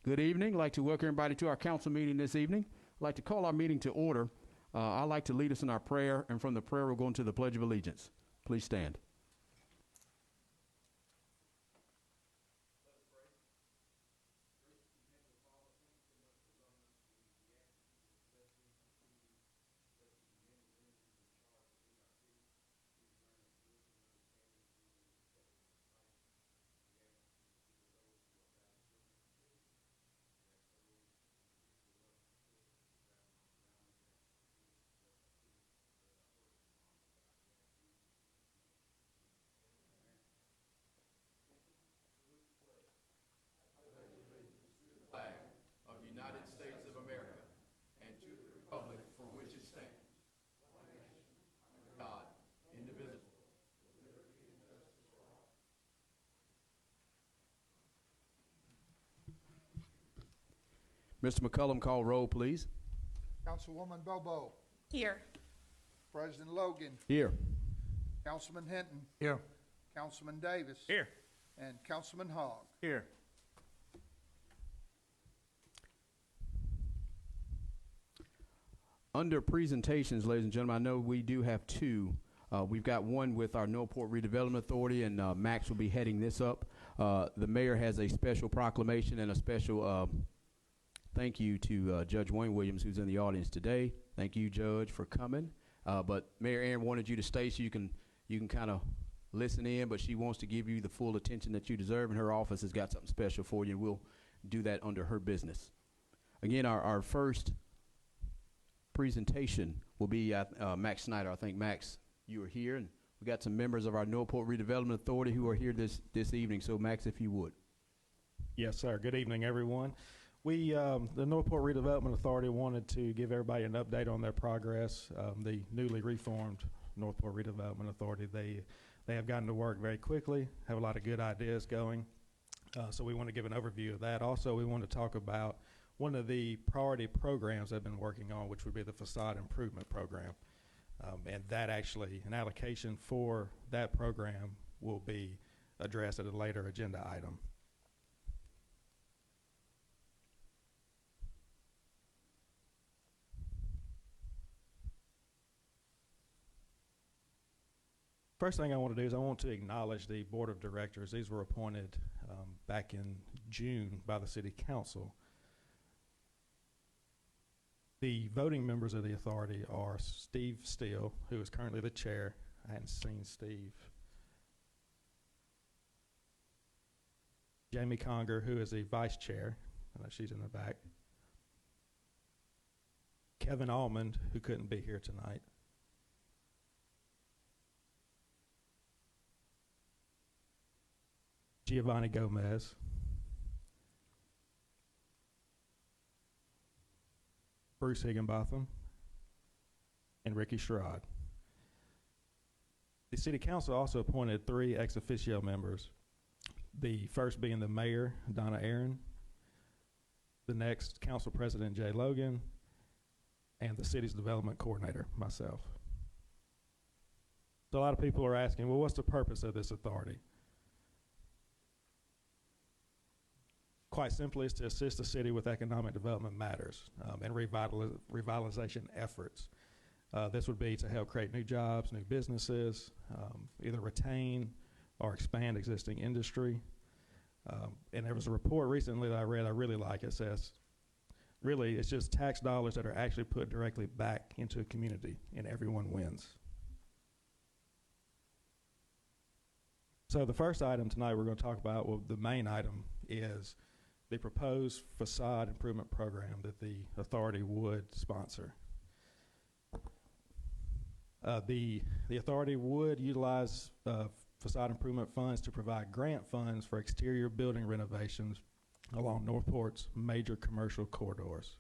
Good evening. I'd like to welcome everybody to our council meeting this evening. I'd like to call our meeting to order. I'd like to lead us in our prayer, and from the prayer we'll go into the Pledge of Allegiance. Please stand. Mr. McCullum, call roll, please. Councilwoman Bobo. Here. President Logan. Here. Councilman Hinton. Here. Councilman Davis. Here. And Councilman Hogg. Here. Under presentations, ladies and gentlemen, I know we do have two. We've got one with our Northport Redevelopment Authority, and Max will be heading this up. The mayor has a special proclamation and a special thank you to Judge Wayne Williams, who's in the audience today. Thank you, Judge, for coming. But Mayor Aaron wanted you to stay so you can kind of listen in, but she wants to give you the full attention that you deserve, and her office has got something special for you, and we'll do that under her business. Again, our first presentation will be Max Snyder. I think, Max, you are here, and we got some members of our Northport Redevelopment Authority who are here this evening. So, Max, if you would. Yes, sir. Good evening, everyone. We, the Northport Redevelopment Authority, wanted to give everybody an update on their progress. The newly reformed Northport Redevelopment Authority, they have gotten to work very quickly, have a lot of good ideas going. So we want to give an overview of that. Also, we want to talk about one of the priority programs I've been working on, which would be the facade improvement program. And that actually, an allocation for that program will be addressed at a later agenda item. First thing I want to do is I want to acknowledge the board of directors. These were appointed back in June by the city council. The voting members of the authority are Steve Steele, who is currently the chair. I hadn't seen Steve. Jamie Conger, who is the vice chair. She's in the back. Kevin Almond, who couldn't be here tonight. Giovanni Gomez. Bruce Higginbotham. And Ricky Sherrod. The City Council also appointed 3 ex officio members. The first being the mayor, Donna Aaron. The next, Council President Jay Logan. And the city's development coordinator, myself. So a lot of people are asking, well, what's the purpose of this authority? Quite simply, is to assist the city with economic development matters and revitalization efforts. This would be to help create new jobs, new businesses, either retain or expand existing industry. And there was a report recently that I read I really like. It says, really, it's just tax dollars that are actually put directly back into a community, and everyone wins. So the first item tonight we're going to talk about, well, the main item is the proposed facade improvement program that the authority would sponsor. The authority would utilize facade improvement funds to provide grant funds for exterior building renovations along Northport's major commercial corridors.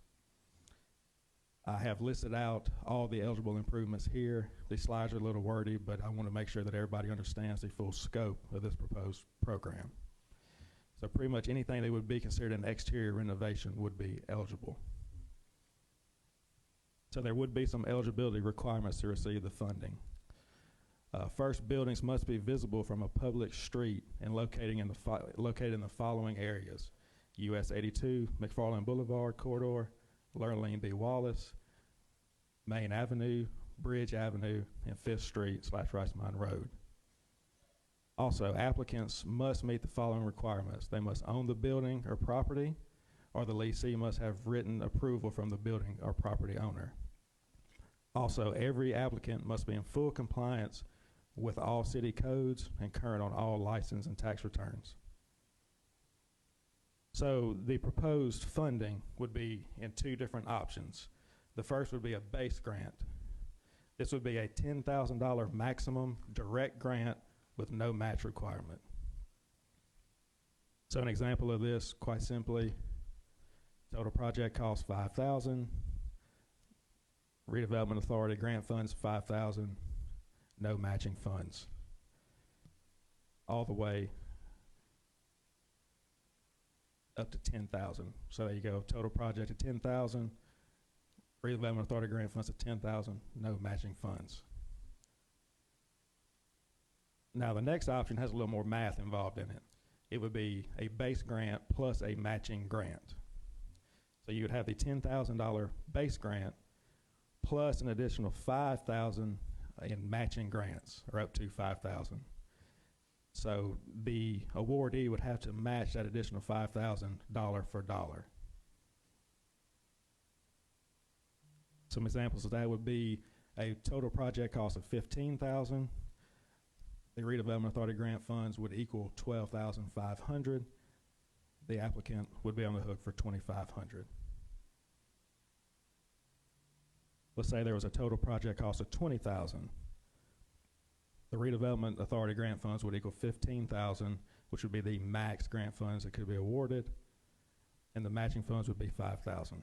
I have listed out all the eligible improvements here. The slides are a little wordy, but I want to make sure that everybody understands the full scope of this proposed program. So pretty much anything that would be considered an exterior renovation would be eligible. So there would be some eligibility requirements to receive the funding. First, buildings must be visible from a public street and located in the following areas: US 82, McFarland Boulevard corridor, Lurleen B. Wallace, Main Avenue, Bridge Avenue, and 5th Street / Rice Mine Road. Also, applicants must meet the following requirements. They must own the building or property, or the lessee must have written approval from the building or property owner. Also, every applicant must be in full compliance with all city codes and current on all license and tax returns. So the proposed funding would be in two different options. The first would be a base grant. This would be a $10,000 maximum direct grant with no match requirement. So an example of this, quite simply, total project cost $5,000. Redevelopment Authority grant funds $5,000. No matching funds. All the way up to $10,000. So there you go. Total project at $10,000. Redevelopment Authority grant funds at $10,000. No matching funds. Now the next option has a little more math involved in it. It would be a base grant plus a matching grant. So you would have the $10,000 base grant plus an additional $5,000 in matching grants, or up to $5,000. So the awardee would have to match that additional $5,000 dollar for dollar. Some examples of that would be a total project cost of $15,000. The Redevelopment Authority grant funds would equal $12,500. The applicant would be on the hook for $2,500. Let's say there was a total project cost of $20,000. The Redevelopment Authority grant funds would equal $15,000, which would be the max grant funds that could be awarded, and the matching funds would be $5,000.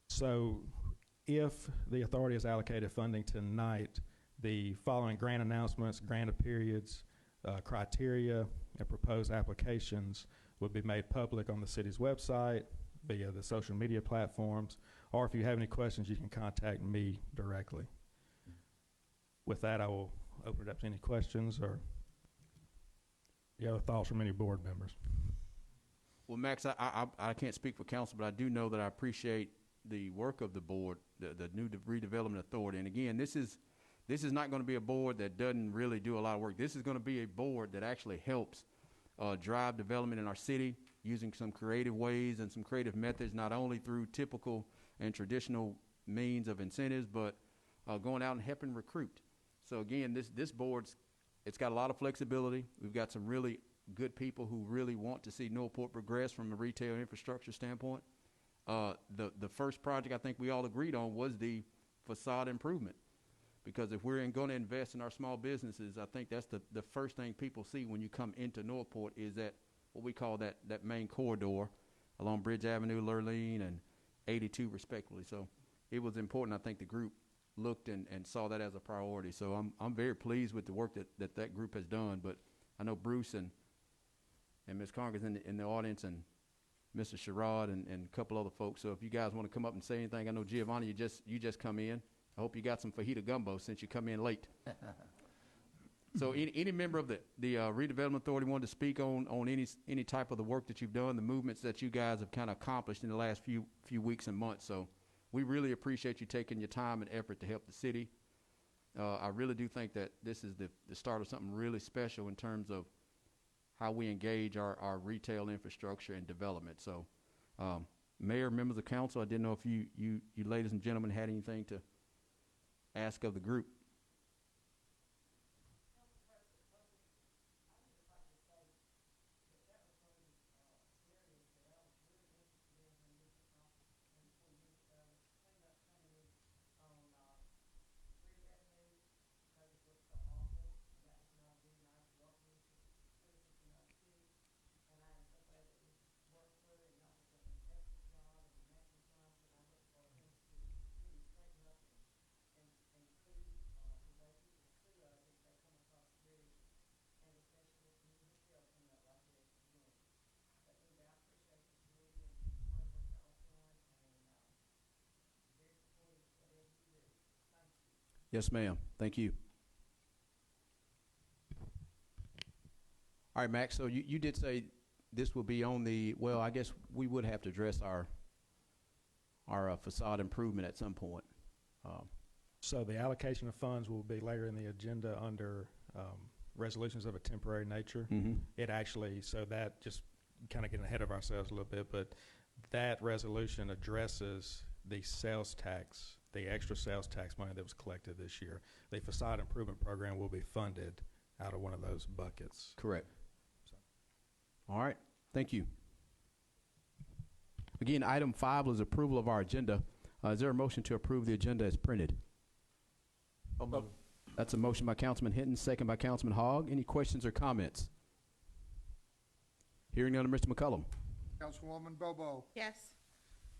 So if the authority has allocated funding tonight, the following grant announcements, grant periods, criteria, and proposed applications would be made public on the city's website, via the social media platforms, or if you have any questions, you can contact me directly. With that, I will open it up to any questions or any other thoughts from any board members. Well, Max, I can't speak for council, but I do know that I appreciate the work of the board, the new redevelopment authority. And again, this is not going to be a board that doesn't really do a lot of work. This is going to be a board that actually helps drive development in our city using some creative ways and some creative methods, not only through typical and traditional means of incentives, but going out and helping recruit. So again, this board's, it's got a lot of flexibility. We've got some really good people who really want to see Northport progress from a retail infrastructure standpoint. The first project I think we all agreed on was the facade improvement, because if we're going to invest in our small businesses, I think that's the first thing people see when you come into Northport is that what we call that main corridor along Bridge Avenue, Lurleen, and 82 respectively. So it was important. I think the group looked and saw that as a priority. So I'm very pleased with the work that group has done. But I know Bruce and Ms. Congress in the audience, and Mr. Sherrod and a couple other folks. So if you guys want to come up and say anything, I know Giovanni, you just come in. I hope you got some fajita gumbo since you come in late. So any member of the Redevelopment Authority wanted to speak on any type of the work that you've done, the movements that you guys have kind of accomplished in the last few weeks and months. So we really appreciate you taking your time and effort to help the city. I really do think that this is the start of something really special in terms of how we engage our retail infrastructure and development. So Mayor, members of council, I didn't know if you ladies and gentlemen had anything to ask of the group. Yes, ma'am. Thank you. All right, Max, so you did say this will be on the, well, I guess we would have to address our facade improvement at some point. So the allocation of funds will be later in the agenda under resolutions of a temporary nature. Mm-hmm. It actually, so that just kind of getting ahead of ourselves a little bit, but that resolution addresses the sales tax, the extra sales tax money that was collected this year. The facade improvement program will be funded out of one of those buckets. Correct. So. All right, thank you. Again, item 5 was approval of our agenda. Is there a motion to approve the agenda as printed? That's a motion by Councilman Hinton, second by Councilman Hogg. Any questions or comments? Hearing none, Mr. McCullum. Councilwoman Bobo, Yes.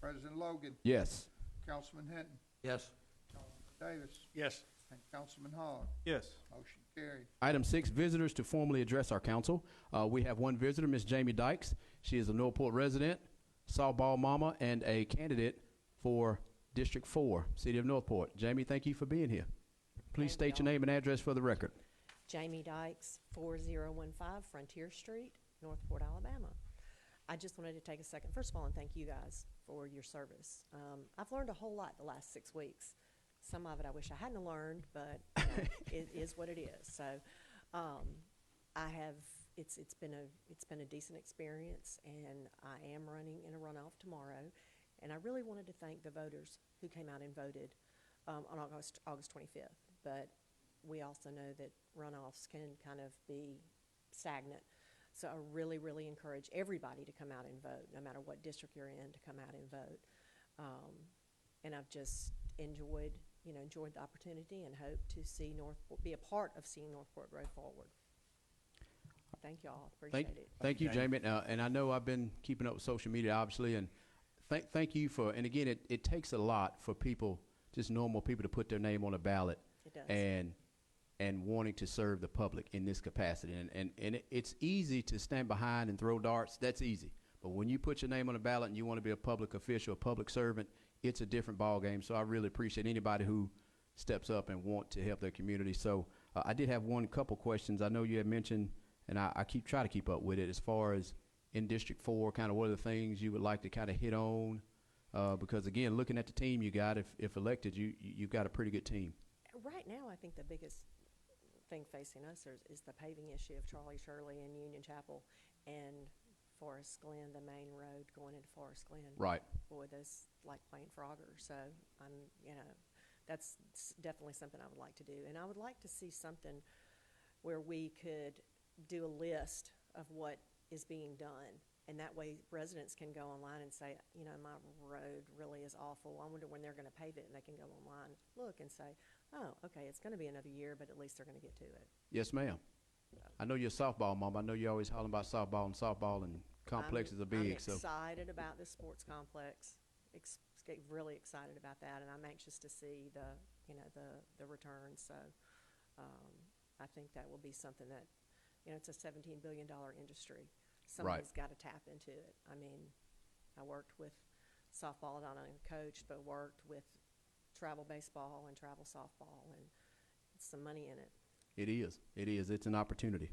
President Logan, Yes. Councilman Hinton, Yes. Councilman Davis, Yes. and Councilman Hogg. Yes. Motion carried. Item 6, visitors to formally address our council. We have one visitor, Ms. Jamie Dykes. She is a Northport resident, softball mama, and a candidate for District 4, City of Northport. Jamie, thank you for being here. Please state your name and address for the record. Jamie Dykes, 4015 Frontier Street, Northport, Alabama. I just wanted to take a second, first of all, and thank you guys for your service. I've learned a whole lot the last 6 weeks. Some of it I wish I hadn't learned, but you know, it is what it is. So I have, it's been a decent experience, and I am running in a runoff tomorrow. And I really wanted to thank the voters who came out and voted on August 25th. But we also know that runoffs can kind of be stagnant. So I really, really encourage everybody to come out and vote, no matter what district you're in, to come out and vote. And I've just enjoyed the opportunity and hope to see Northport, be a part of seeing Northport grow forward. Thank you all. Appreciate it. Thank you, Jamie. And I know I've been keeping up with social media, obviously, and thank you for, and again, it takes a lot for people, just normal people, to put their name on a ballot. It does. And wanting to serve the public in this capacity. And it's easy to stand behind and throw darts. That's easy. But when you put your name on a ballot and you want to be a public official, a public servant, it's a different ball game. So I really appreciate anybody who steps up and want to help their community. So I did have couple questions. I know you had mentioned, and I try to keep up with it, as far as in District 4, kind of what are the things you would like to kind of hit on? Because, again, looking at the team you got, if elected, you've got a pretty good team. Right now, I think the biggest thing facing us is the paving issue of Charlie Shirley and Union Chapel and Forest Glen, the main road going into Forest Glen. Right. Boy, that's like playing Frogger. So that's definitely something I would like to do. And I would like to see something where we could do a list of what is being done. And that way residents can go online and say, my road really is awful. I wonder when they're going to pave it. And they can go online, look, and say, oh, okay, it's going to be another year, but at least they're going to get to it. Yes, ma'am. I know you're a softball mom. I know you're always hollering about softball and complexes are big. I'm excited about the sports complex. Really excited about that, and I'm anxious to see the return. So I think that will be something that, it's a $17 billion industry. Somebody's got to tap into it. I mean, I worked with softball, not only coached, but worked with travel baseball and travel softball, and it's some money in it. It is. It's an opportunity.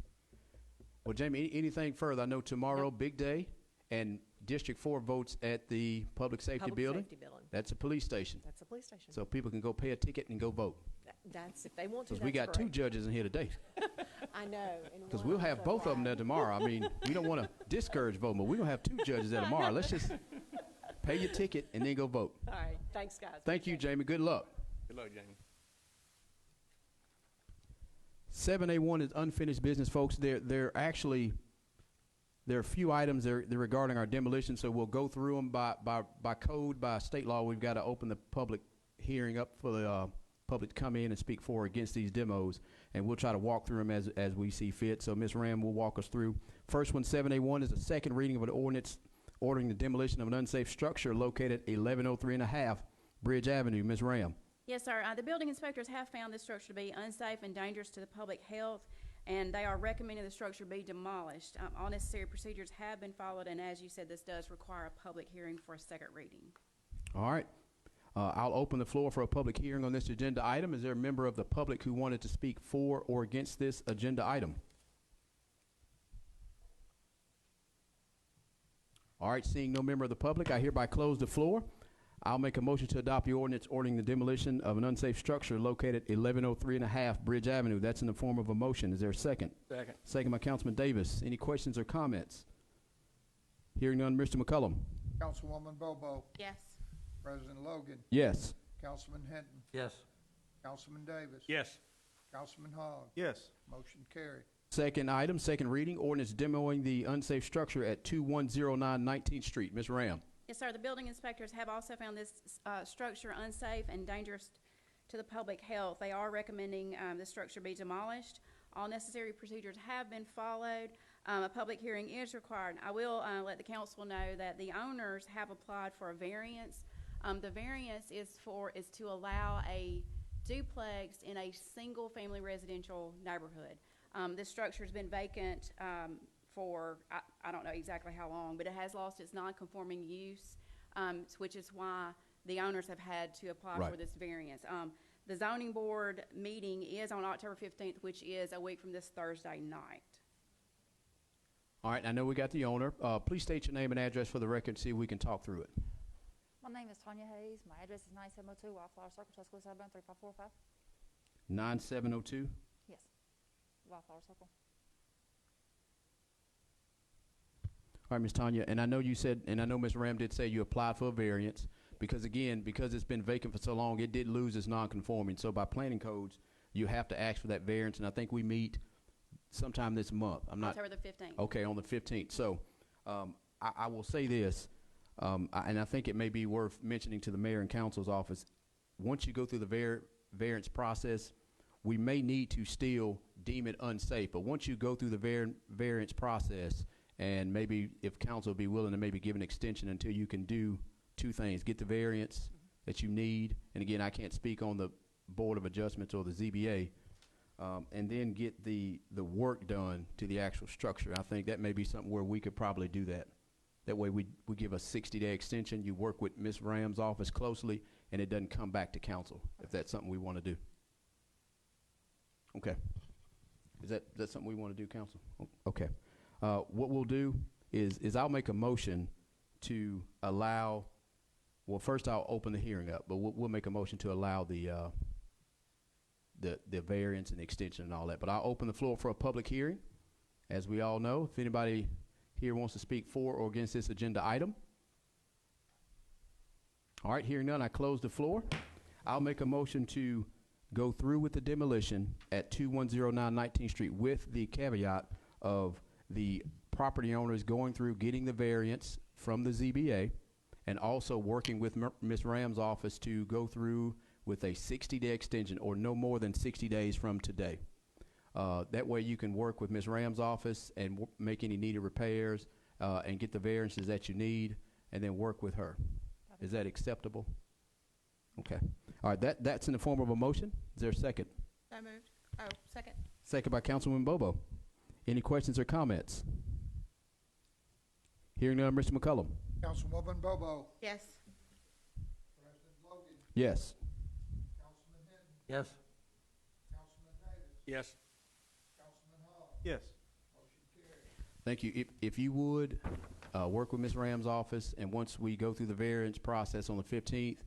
Well, Jamie, anything further? I know tomorrow, big day, and District 4 votes at the Public Safety Building. That's a police station. That's a police station. So people can go pay a ticket and go vote. That's if they want to. Because we got 2 judges in here today. I know. Because we'll have both of them there tomorrow. I mean, we don't want to discourage voting, but we're going to have 2 judges there tomorrow. Let's just pay your ticket and then go vote. All right. Thanks, guys. Thank you, Jamie. Good luck. Good luck, Jamie. 7A1 is unfinished business, folks. There are a few items that are regarding our demolition, so we'll go through them by code, by state law. We've got to open the public hearing up for the public to come in and speak for or against these demos, and we'll try to walk through them as we see fit. So Ms. Ram will walk us through. First one, 7A1, is a second reading of an ordinance ordering the demolition of an unsafe structure located at 1103 and a half Bridge Avenue. Ms. Ram. Yes, sir. The building inspectors have found this structure to be unsafe and dangerous to the public health, and they are recommending the structure be demolished. All necessary procedures have been followed, and as you said, this does require a public hearing for a second reading. All right. I'll open the floor for a public hearing on this agenda item. Is there a member of the public who wanted to speak for or against this agenda item? All right, seeing no member of the public, I hereby close the floor. I'll make a motion to adopt the ordinance ordering the demolition of an unsafe structure located 1103 and a half Bridge Avenue. That's in the form of a motion. Is there a second? Second. Second by Councilman Davis. Any questions or comments? Hearing none, Mr. McCullum. Councilwoman Bobo, Yes. President Logan, Yes. Councilman Hinton, Yes. Councilman Davis. Yes. Councilman Hogg. Yes. Motion carried. Second item, second reading, ordinance demoing the unsafe structure at 2109 19th Street. Ms. Ram. Yes, sir. The building inspectors have also found this structure unsafe and dangerous to the public health. They are recommending the structure be demolished. All necessary procedures have been followed. A public hearing is required. I will let the council know that the owners have applied for a variance. The variance is to allow a duplex in a single-family residential neighborhood. This structure's been vacant for I don't know exactly how long, but it has lost its non-conforming use, which is why the owners have had to apply Right. for this variance. The zoning board meeting is on October 15th, which is a week from this Thursday night. All right, I know we got the owner. Please state your name and address for the record, see if we can talk through it. My name is Tanya Hayes. My address is 9702 Wildflower Circle, Tuscaloosa, Alabama, 35405. 9702. Yes. Wildflower Circle. All right, Ms. Tanya, and I know you said, and I know Ms. Ram did say you applied for a variance, because again, because it's been vacant for so long, it did lose its non-conforming. So by planning codes, you have to ask for that variance, and I think we meet sometime this month. I'm not, October the 15th. okay, on the 15th. So I will say this, and I think it may be worth mentioning to the mayor and council's office, once you go through the variance process, we may need to still deem it unsafe. But once you go through the variance process, and maybe if council would be willing to maybe give an extension until you can do two things: get the variance that you need, and again, I can't speak on the Board of Adjustments or the ZBA, and then get the work done to the actual structure. I think that may be something where we could probably do that. That way we give a 60-day extension. You work with Ms. Ram's office closely, and it doesn't come back to council, if that's something we want to do. Okay. Is that something we want to do, council? Okay. What we'll do is I'll make a motion to allow, well, first I'll open the hearing up, but we'll make a motion to allow the variance and the extension and all that. But I'll open the floor for a public hearing. As we all know, if anybody here wants to speak for or against this agenda item. All right, hearing none, I close the floor. I'll make a motion to go through with the demolition at 2109 19th Street with the caveat of the property owners going through getting the variance from the ZBA and also working with Ms. Ram's office to go through with a 60-day extension or no more than 60 days from today. That way you can work with Ms. Ram's office and make any needed repairs and get the variances that you need and then work with her. Is that acceptable? Okay. All right, that's in the form of a motion. Is there a second? So moved. Oh, second. Second by Councilwoman Bobo. Any questions or comments? Hearing none, Mr. McCullum. Councilwoman Bobo, Yes. President Logan, Yes. Councilman Hinton, Yes. Councilman Davis, Yes. Councilman Hogg. Yes. Motion carried. Thank you. If you would work with Ms. Ram's office, and once we go through the variance process on the 15th,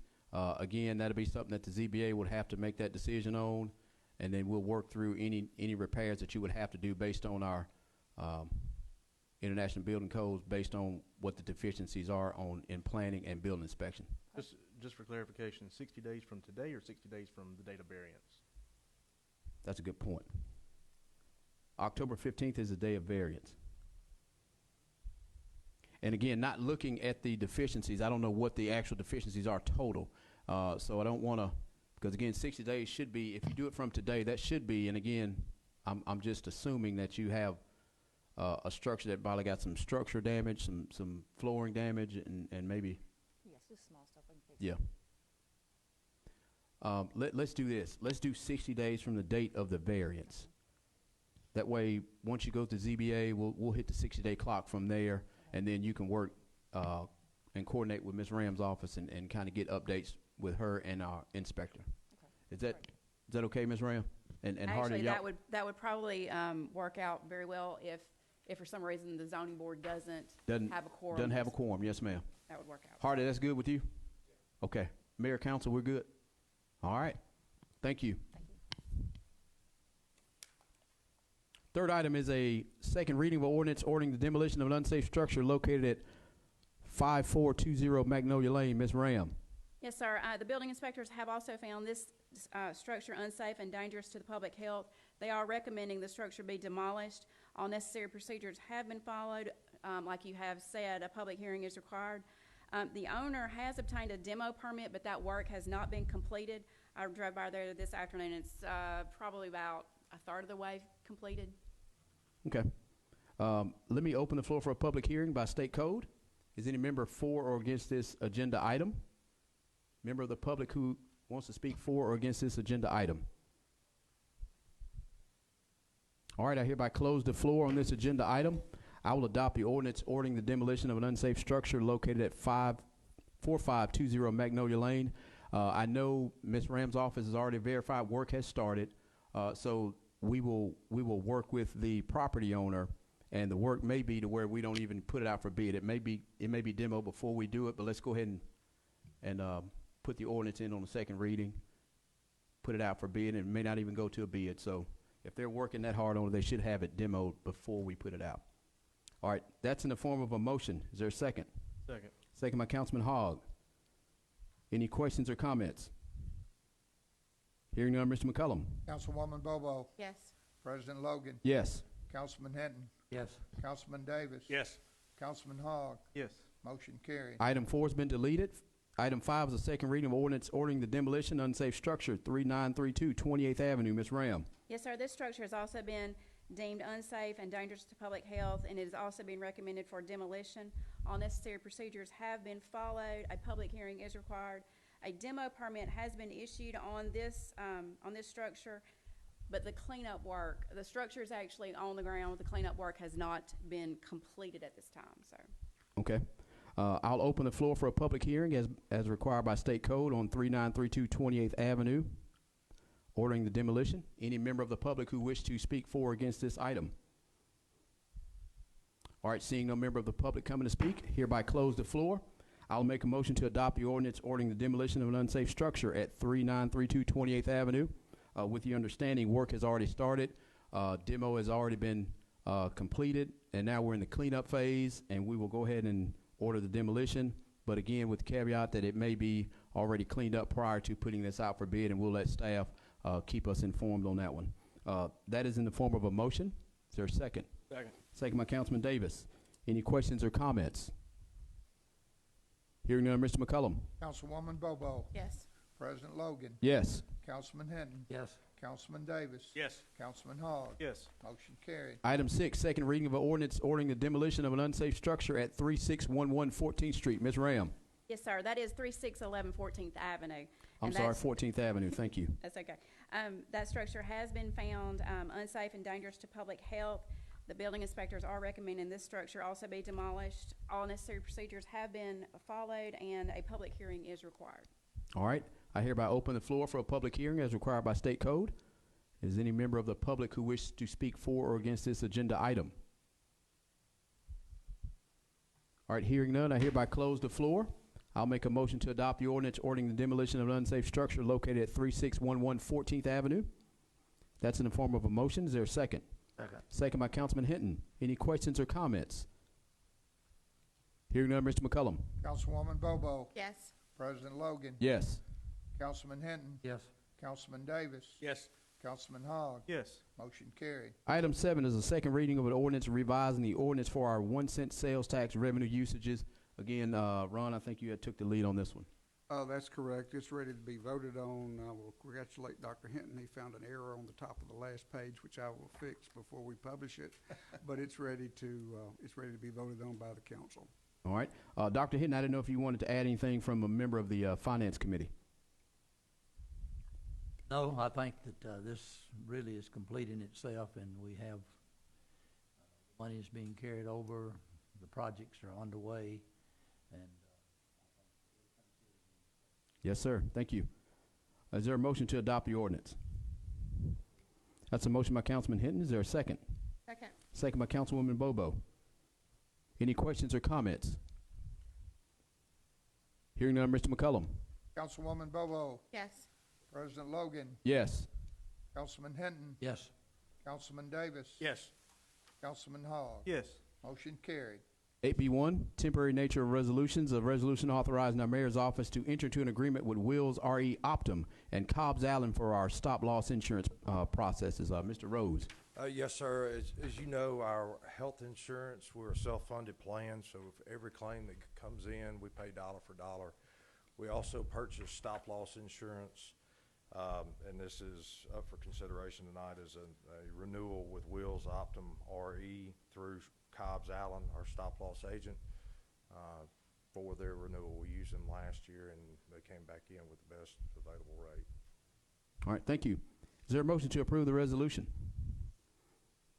again, that'll be something that the ZBA would have to make that decision on, and then we'll work through any repairs that you would have to do based on our international building codes, based on what the deficiencies are in planning and building inspection. Just for clarification, 60 days from today or 60 days from the date of variance? That's a good point. October 15th is the day of variance. And again, not looking at the deficiencies, I don't know what the actual deficiencies are total. So I don't want to, because again, 60 days should be, if you do it from today, that should be, and again, I'm just assuming that you have a structure that probably got some structure damage, some flooring damage, and maybe, Yes, just small stuff. I can fix. yeah. Let's do this. Let's do 60 days from the date of the variance. That way, once you go to ZBA, we'll hit the 60-day clock from there, and then you can work and coordinate with Ms. Ram's office and kind of get updates with her and our inspector. Okay. Is that okay, Ms. Ram? And Hardy, Actually, y'all? that would probably work out very well if if for some reason the zoning board doesn't Doesn't have a quorum. doesn't have a quorum. Yes, ma'am. That would work out. Hardy, that's good with you? Okay. Mayor, council, we're good? All right. Thank you. Third item is a second reading of ordinance ordering the demolition of an unsafe structure located at 5420 Magnolia Lane. Ms. Ram. Yes, sir. The building inspectors have also found this structure unsafe and dangerous to the public health. They are recommending the structure be demolished. All necessary procedures have been followed. Like you have said, a public hearing is required. The owner has obtained a demo permit, but that work has not been completed. I drove by there this afternoon. It's probably about a third of the way completed. Okay. Let me open the floor for a public hearing by state code. Is any member for or against this agenda item? Member of the public who wants to speak for or against this agenda item? All right, I hereby close the floor on this agenda item. I will adopt the ordinance ordering the demolition of an unsafe structure located at 4520 Magnolia Lane. I know Ms. Ram's office has already verified work has started, so we will work with the property owner, and the work may be to where we don't even put it out for bid. It may be demo before we do it, but let's go ahead and put the ordinance in on the second reading, put it out for bid, and it may not even go to a bid. So if they're working that hard on it, they should have it demoed before we put it out. All right, that's in the form of a motion. Is there a second? Second. Second by Councilman Hogg. Any questions or comments? Hearing none, Mr. McCullum. Councilwoman Bobo, Yes. President Logan, Yes. Councilman Hinton, Yes. Councilman Davis. Yes. Councilman Hogg, Yes. motion carried. Item 4 has been deleted. Item 5 is a second reading of ordinance ordering the demolition of unsafe structure 3932 28th Avenue. Ms. Ram. Yes, sir. This structure has also been deemed unsafe and dangerous to public health, and it has also been recommended for demolition. All necessary procedures have been followed. A public hearing is required. A demo permit has been issued on this structure, but the cleanup work, the structure is actually on the ground. The cleanup work has not been completed at this time, so. Okay. I'll open the floor for a public hearing as required by state code on 3932 28th Avenue, ordering the demolition. Any member of the public who wish to speak for or against this item? All right, seeing no member of the public coming to speak, hereby close the floor. I'll make a motion to adopt the ordinance ordering the demolition of an unsafe structure at 3932 28th Avenue. With the understanding work has already started, demo has already been completed, and now we're in the cleanup phase, and we will go ahead and order the demolition, but again with the caveat that it may be already cleaned up prior to putting this out for bid, and we'll let staff keep us informed on that one. That is in the form of a motion. Is there a second? Second. Second by Councilman Davis. Any questions or comments? Hearing none, Mr. McCullum. Councilwoman Bobo, Yes. President Logan, Yes. Councilman Hinton, Yes. Councilman Davis. Yes. Councilman Hogg, Yes. motion carried. Item 6, second reading of an ordinance ordering the demolition of an unsafe structure at 3611 14th Street. Ms. Ram. Yes, sir. That is 3611 14th Avenue. I'm And sorry, that's- 14th Avenue. Thank you. That's okay. That structure has been found unsafe and dangerous to public health. The building inspectors are recommending this structure also be demolished. All necessary procedures have been followed, and a public hearing is required. All right. I hereby open the floor for a public hearing as required by state code. Is any member of the public who wishes to speak for or against this agenda item? All right, hearing none, I hereby close the floor. I'll make a motion to adopt the ordinance ordering the demolition of an unsafe structure located at 3611 14th Avenue. That's in the form of a motion. Is there a second? Second. Second by Councilman Hinton. Any questions or comments? Hearing none, Mr. McCullum. Councilwoman Bobo, Yes. President Logan, Yes. Councilman Hinton, Yes. Councilman Davis. Yes. Councilman Hogg, Yes. motion carried. Item 7 is a second reading of an ordinance revising the ordinance for our 1 cent sales tax revenue usages. Again, Ron, I think you had took the lead on this one. That's correct. It's ready to be voted on. I will congratulate Dr. Hinton. He found an error on the top of the last page, which I will fix before we publish it. But it's ready to be voted on by the council. All right. Dr. Hinton, I didn't know if you wanted to add anything from a member of the Finance Committee. No, I think that this really is completing itself, and we have money is being carried over, the projects are underway, and Yes, sir. Thank you. Is there a motion to adopt the ordinance? That's a motion by Councilman Hinton. Is there a second? Second. second by Councilwoman Bobo. Any questions or comments? Hearing none, Mr. McCullum. Councilwoman Bobo, Yes. President Logan, Yes. Councilman Hinton, Yes. Councilman Davis. Yes. Councilman Hogg. Yes. Motion carried. 8B1, temporary nature of resolutions. A resolution authorizing our mayor's office to enter into an agreement with Wills RE Optum and Cobbs Allen for our stop-loss insurance processes. Mr. Rose. Yes, sir. As you know, our health insurance, we're a self-funded plan, so if every claim that comes in, we pay dollar for dollar. We also purchase stop-loss insurance, and this is up for consideration tonight as a renewal with Wills Optum RE through Cobbs Allen, our stop-loss agent, for their renewal. We used them last year, and they came back in with the best available rate. All right, thank you. Is there a motion to approve the resolution?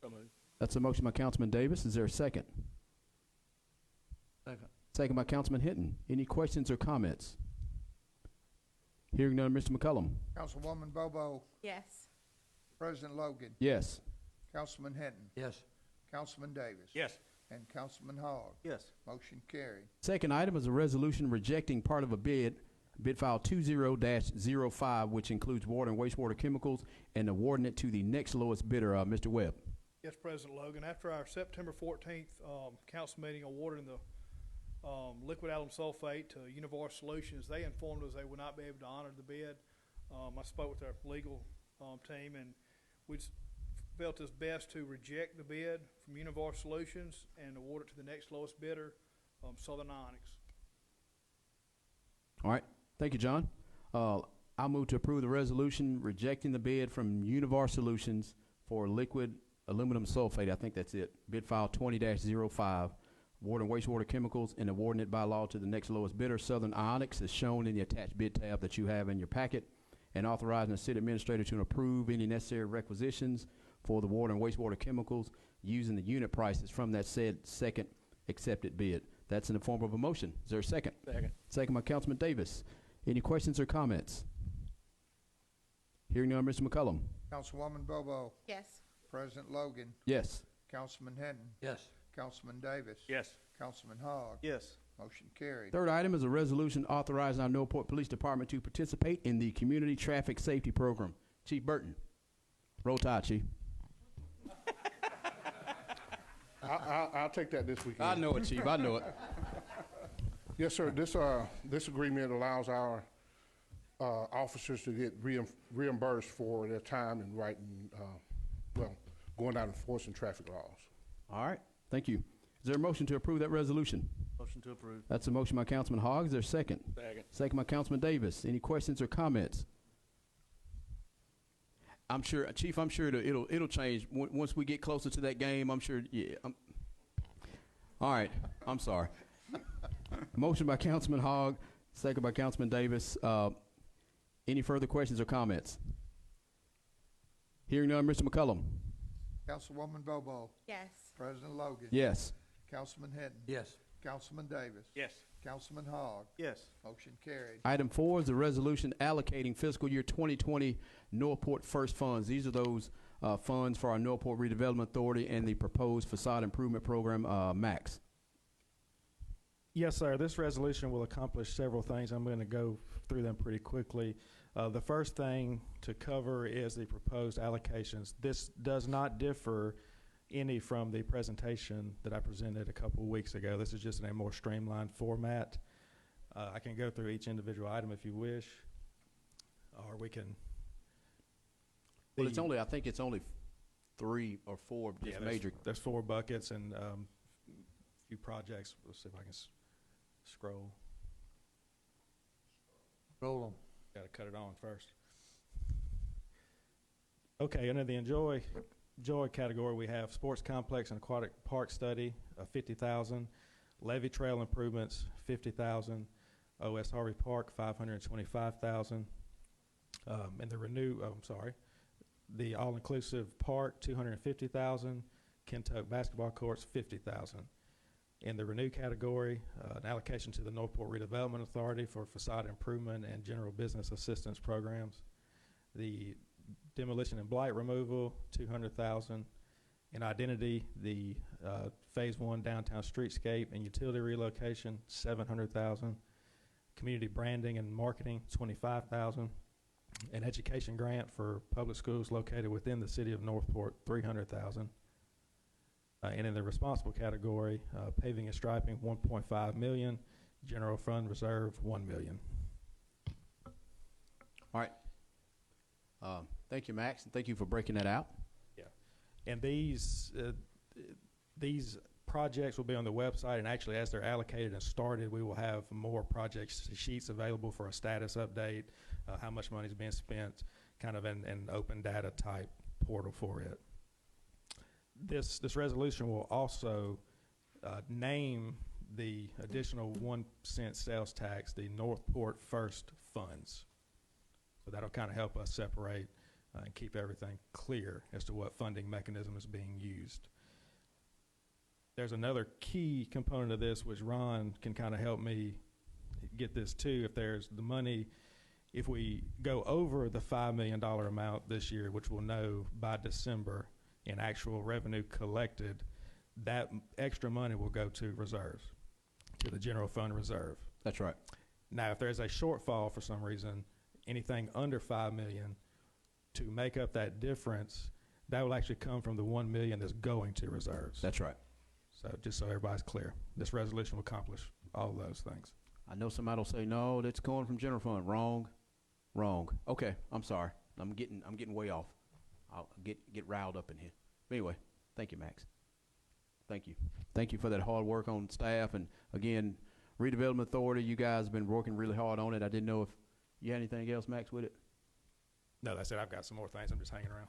So moved. That's a motion by Councilman Davis. Is there a second? Second. Second by Councilman Hinton. Any questions or comments? Hearing none, Mr. McCullum. Councilwoman Bobo, Yes. President Logan, Yes. Councilman Hinton, Yes. Councilman Davis. Yes. And Councilman Hogg. Yes. Motion carried. Second item is a resolution rejecting part of a bid file 20-05, which includes water and wastewater chemicals, and awarding it to the next lowest bidder, Mr. Webb. Yes, President Logan. After our September 14th council meeting awarding the liquid aluminum sulfate to Univar Solutions, they informed us they would not be able to honor the bid. I spoke with our legal team, and we felt it's best to reject the bid from Univar Solutions and award it to the next lowest bidder, Southern Onyx. All right. Thank you, John. I'll move to approve the resolution rejecting the bid from Univar Solutions for liquid aluminum sulfate. I think that's it. Bid file 20-05, water and wastewater chemicals, and awarding it by law to the next lowest bidder, Southern Onyx, as shown in the attached bid tab that you have in your packet, and authorizing the city administrator to approve any necessary requisitions for the water and wastewater chemicals using the unit prices from that said second accepted bid. That's in the form of a motion. Is there a second? Second. Second by Councilman Davis. Any questions or comments? Hearing none, Mr. McCullum. Councilwoman Bobo, Yes. President Logan, Yes. Councilman Hinton, Yes. Councilman Davis. Yes. Councilman Hogg. Yes. Motion carried. Third item is a resolution authorizing our Northport Police Department to participate in the Community Traffic Safety Program. Chief Burton. Roll Tide, Chief. I'll take that this weekend. I know it, Chief. I know it. Yes, sir. This agreement allows our officers to get reimbursed for their time in writing, going out enforcing traffic laws. All right. Thank you. Is there a motion to approve that resolution? Motion to approve. That's a motion by Councilman Hogg. Is there a second? Second. Second by Councilman Davis. Any questions or comments? I'm sure, Chief, I'm sure it'll change once we get closer to that game. I'm sure, yeah. All right. I'm sorry. Motion by Councilman Hogg, second by Councilman Davis. Any further questions or comments? Hearing none, Mr. McCullum. Councilwoman Bobo, Yes. President Logan. Yes. Councilman Hinton. Yes. Councilman Davis. Yes. Councilman Hogg. Yes. Motion carried. Item 4 is a resolution allocating fiscal year 2020 Northport First funds. These are those funds for our Northport Redevelopment Authority and the proposed facade improvement program, MAX. Yes, sir. This resolution will accomplish several things. I'm going to go through them pretty quickly. The first thing to cover is the proposed allocations. This does not differ any from the presentation that I presented a couple of weeks ago. This is just in a more streamlined format. I can go through each individual item if you wish, or we can. Well, I think it's only 3 or 4 just major. There's 4 buckets and a few projects. Let's see if I can scroll. Roll them. Got to cut it on first. Okay, under the enjoy category, we have sports complex and aquatic park study, $50,000. Levee trail improvements, $50,000. O.S. Harvey Park, $525,000. And the all-inclusive park, $250,000. Kentucky basketball courts, $50,000. In the renew category, an allocation to the Northport Redevelopment Authority for facade improvement and general business assistance programs. The demolition and blight removal, $200,000. In identity, the Phase 1 downtown streetscape and utility relocation, $700,000. Community branding and marketing, $25,000. An education grant for public schools located within the city of Northport, $300,000. And in the responsible category, paving and striping, $1.5 million. General fund reserve, $1 million. All right. Thank you, Max, and thank you for breaking that out. Yeah, and these projects will be on the website, and actually as they're allocated and started, we will have more project sheets available for a status update, how much money is being spent, kind of an open data type portal for it. This resolution will also name the additional 1 cent sales tax the Northport First Funds. So that'll kind of help us separate and keep everything clear as to what funding mechanism is being used. There's another key component of this, which Ron can kind of help me get this too. If there's the money, if we go over the $5 million amount this year, which we'll know by December in actual revenue collected, that extra money will go to reserves, to the general fund reserve. That's right. Now, if there's a shortfall for some reason, anything under $5 million, to make up that difference, that will actually come from the $1 million that's going to reserves. That's right. So just so everybody's clear, this resolution will accomplish all of those things. I know somebody will say, no, that's going from general fund. Wrong. Okay, I'm sorry. I'm getting way off. I'll get riled up in here. But anyway, thank you, Max. Thank you. Thank you for that hard work on staff. And again, Redevelopment Authority, you guys have been working really hard on it. I didn't know if you had anything else, Max, with it? No, that's it. I've got some more things. I'm just hanging around.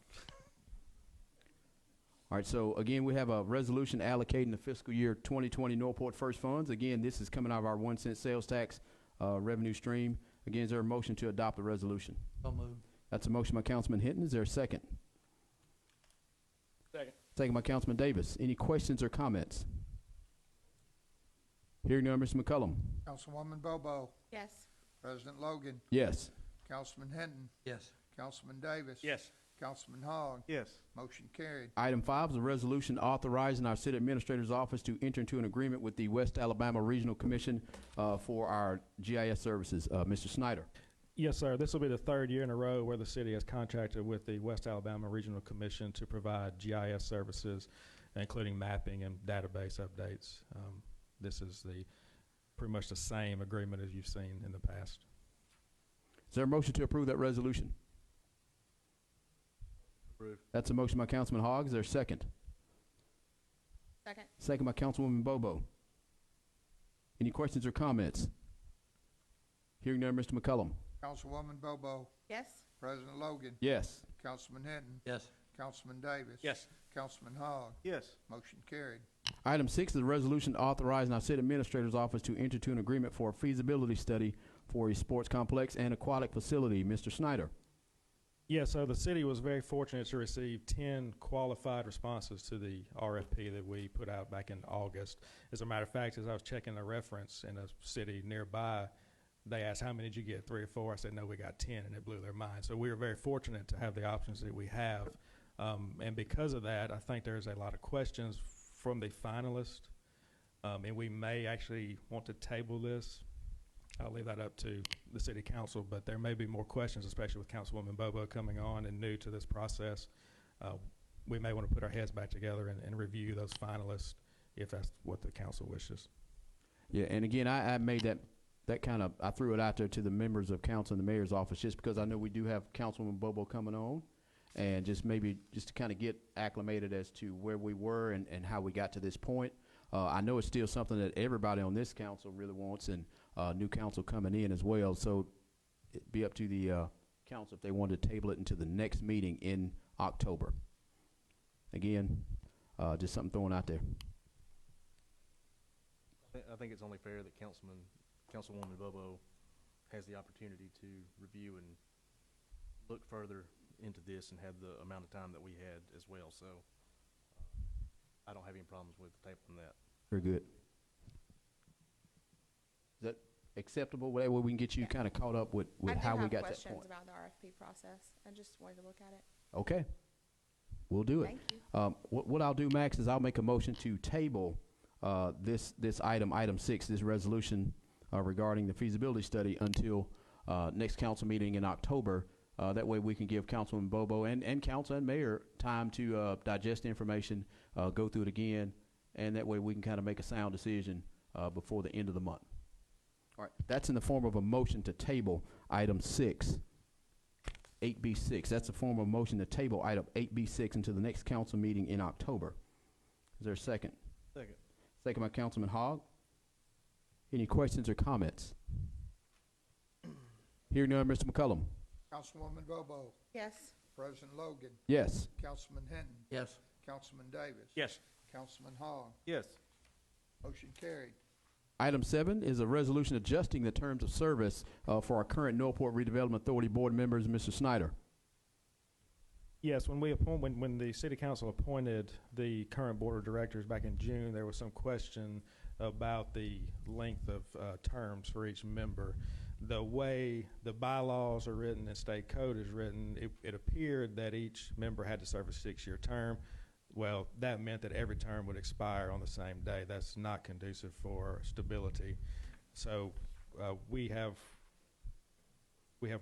All right, so again, we have a resolution allocating the fiscal year 2020 Northport First Funds. Again, this is coming out of our 1 cent sales tax revenue stream. Again, is there a motion to adopt the resolution? So moved. That's a motion by Councilman Hinton. Is there a second? Second. Second by Councilman Davis. Any questions or comments? Hearing none, Mr. McCullum. Councilwoman Bobo, Yes. President Logan, Yes. Councilman Hinton, Yes. Councilman Davis. Yes. Councilman Hogg, Yes. motion carried. Item 5 is a resolution authorizing our city administrator's office to enter into an agreement with the West Alabama Regional Commission for our GIS services. Mr. Snyder. Yes, sir. This will be the third year in a row where the city has contracted with the West Alabama Regional Commission to provide GIS services, including mapping and database updates. This is pretty much the same agreement as you've seen in the past. Is there a motion to approve that resolution? Approved. That's a motion by Councilman Hogg. Is there a second? Second. Second by Councilwoman Bobo. Any questions or comments? Hearing none, Mr. McCullum. Councilwoman Bobo, Yes. President Logan, Yes. Councilman Hinton, Yes. Councilman Davis. Yes. Councilman Hogg, Yes. motion carried. Item 6 is a resolution authorizing our city administrator's office to enter into an agreement for a feasibility study for a sports complex and aquatic facility. Mr. Snyder. Yeah, so the city was very fortunate to receive 10 qualified responses to the RFP that we put out back in August. As a matter of fact, as I was checking a reference in a city nearby, they asked, how many did you get, 3 or 4? I said, no, we got 10, and it blew their mind. So we were very fortunate to have the options that we have. And because of that, I think there's a lot of questions from the finalists, and we may actually want to table this. I'll leave that up to the city council, but there may be more questions, especially with Councilwoman Bobo coming on and new to this process. We may want to put our heads back together and review those finalists if that's what the council wishes. Yeah, and again, I made that kind of, I threw it out there to the members of council and the mayor's office just because I know we do have Councilwoman Bobo coming on, and just to kind of get acclimated as to where we were and how we got to this point. I know it's still something that everybody on this council really wants, and new council coming in as well. So it'd be up to the council if they wanted to table it into the next meeting in October. Again, just something thrown out there. I think it's only fair that Councilwoman Bobo has the opportunity to review and look further into this and have the amount of time that we had as well. So I don't have any problems with tabling that. Very good. Is that acceptable? That way we can get you kind of caught up with how we got to that questions point. about the RFP process. I just wanted to look at it. Okay. We'll do it. Thank you. What I'll do, Max, is I'll make a motion to table this item 6, this resolution regarding the feasibility study until next council meeting in October. That way we can give Councilman Bobo and council and mayor time to digest the information, go through it again, and that way we can kind of make a sound decision before the end of the month. All right, that's in the form of a motion to table item 6, 8B6. That's a form of motion to table item 8B6 until the next council meeting in October. Is there a second? Second. Second by Councilman Hogg. Any questions or comments? Hearing none, Mr. McCullum. Councilwoman Bobo, Yes. President Logan, Yes. Councilman Hinton, Yes. Councilman Davis. Yes. Councilman Hogg, Yes. motion carried. Item 7 is a resolution adjusting the terms of service for our current Northport Redevelopment Authority board members. Mr. Snyder. Yes, when the city council appointed the current board of directors back in June, there was some question about the length of terms for each member. The way the bylaws are written and state code is written, it appeared that each member had to serve a 6-year term. Well, that meant that every term would expire on the same day. That's not conducive for stability. So we have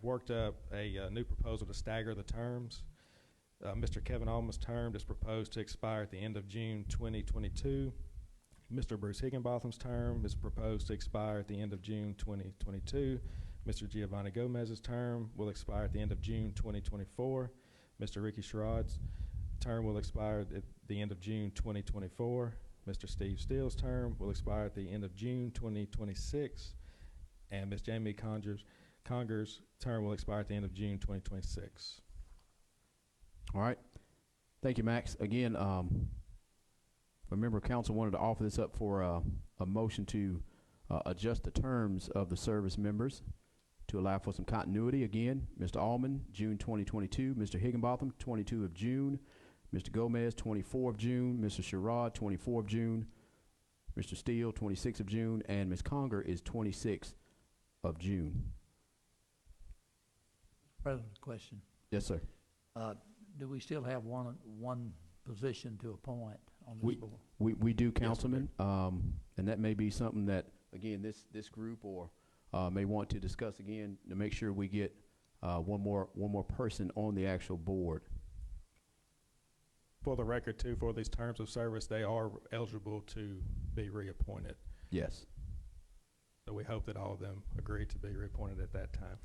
worked up a new proposal to stagger the terms. Mr. Kevin Allman's term is proposed to expire at the end of June 2022. Mr. Bruce Higginbotham's term is proposed to expire at the end of June 2022. Mr. Giovanni Gomez's term will expire at the end of June 2024. Mr. Ricky Sherrod's term will expire at the end of June 2024. Mr. Steve Steele's term will expire at the end of June 2026. And Ms. Jamie Conger's term will expire at the end of June 2026. All right. Thank you, Max. Again, a member of council wanted to offer this up for a motion to adjust the terms of the service members to allow for some continuity. Again, Mr. Allman, June 2022. Mr. Higginbotham, 22 of June. Mr. Gomez, 24 of June. Mr. Sherrod, 24 of June. Mr. Steele, 26 of June. And Ms. Conger is 26 of June. President, question. Yes, sir. Do we still have one position to appoint on this board? We do, Councilman, and that may be something that, again, this group or may want to discuss again to make sure we get one more person on the actual board. For the record, too, for these terms of service, they are eligible to be reappointed. Yes. So we hope that all of them agree to be reappointed at that time.